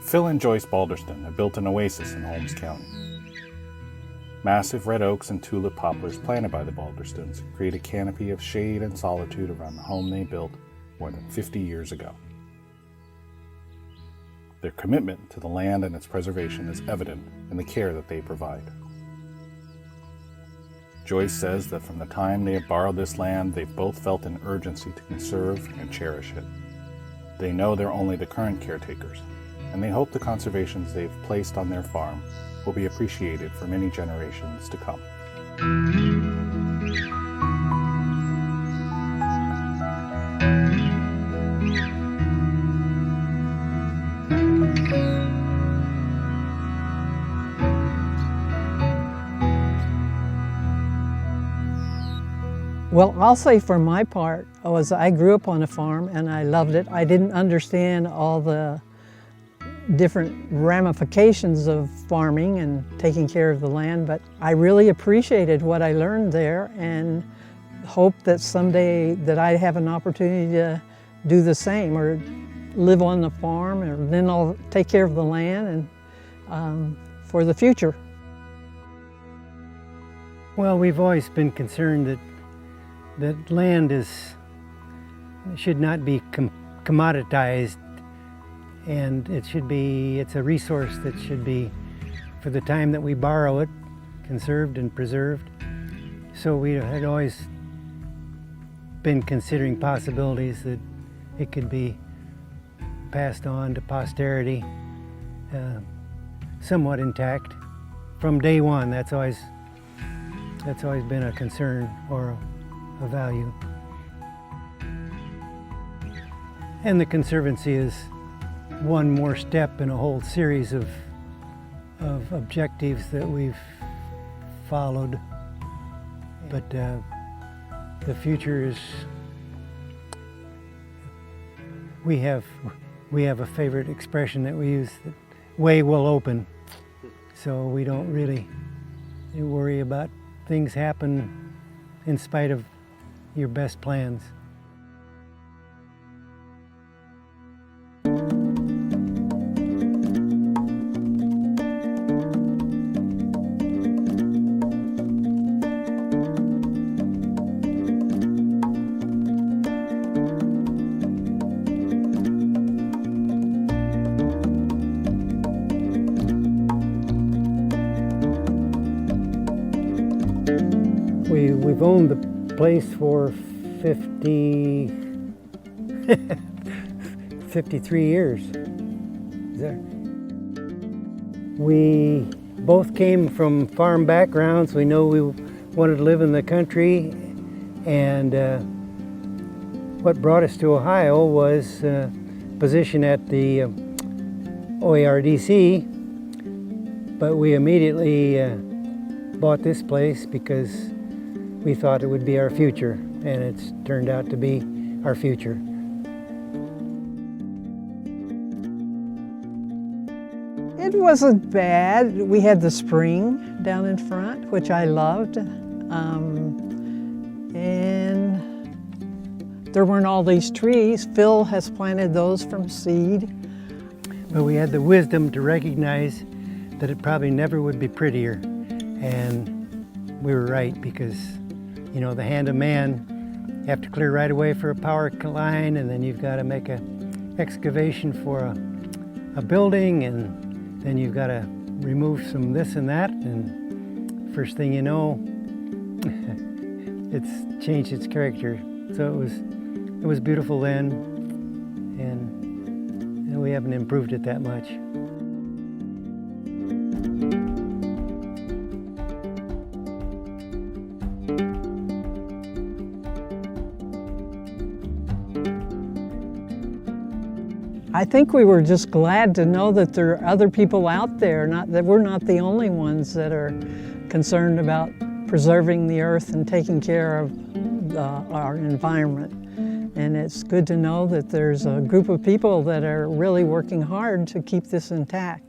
Phil and Joyce Balderston have built an oasis in Holmes County. Massive red oaks and tulip poplars planted by the Balderstons create a canopy of shade and solitude around the home they built more than 50 years ago. Their commitment to the land and its preservation is evident in the care that they provide. Joyce says that from the time they have borrowed this land, they've both felt an urgency to conserve and cherish it. They know they're only the current caretakers, and they hope the conservations they've placed on their farm will be appreciated for many generations to come. Well, I'll say for my part, I grew up on a farm and I loved it. I didn't understand all the different ramifications of farming and taking care of the land, but I really appreciated what I learned there and hope that someday that I have an opportunity to do the same or live on the farm, or then I'll take care of the land and for the future. Well, we've always been concerned that land should not be commoditized, and it's a resource that should be, for the time that we borrow it, conserved and preserved. So we had always been considering possibilities that it could be passed on to posterity, somewhat intact. From day one, that's always been a concern or a value. And the Conservancy is one more step in a whole series of objectives that we've followed. But the future is, we have a favorite expression that we use, that way will open. So we don't really worry about things happen in spite of your best plans. We've owned the place for 53 years. We both came from farm backgrounds. We know we wanted to live in the country, and what brought us to Ohio was a position at the OARDC, but we immediately bought this place because we thought it would be our future, and it's turned out to be our future. It wasn't bad. We had the spring down in front, which I loved. And there weren't all these trees. Phil has planted those from seed. But we had the wisdom to recognize that it probably never would be prettier. And we were right, because you know, the hand of man, you have to clear right away for a power line, and then you've got to make an excavation for a building, and then you've got to remove some this and that, and first thing you know, it's changed its character. So it was beautiful then, and we haven't improved it that much. I think we were just glad to know that there are other people out there, that we're not the only ones that are concerned about preserving the earth and taking care of our environment. And it's good to know that there's a group of people that are really working hard to keep this intact.